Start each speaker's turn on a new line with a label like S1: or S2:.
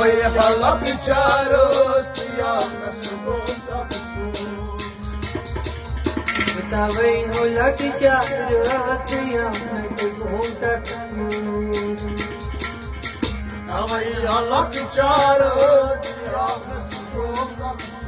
S1: halak charos tiyam nasubon tapsu
S2: बतावई होला की चार हस्तियां नसीबों तक
S1: Amay halak charos tiyam nasubon tapsu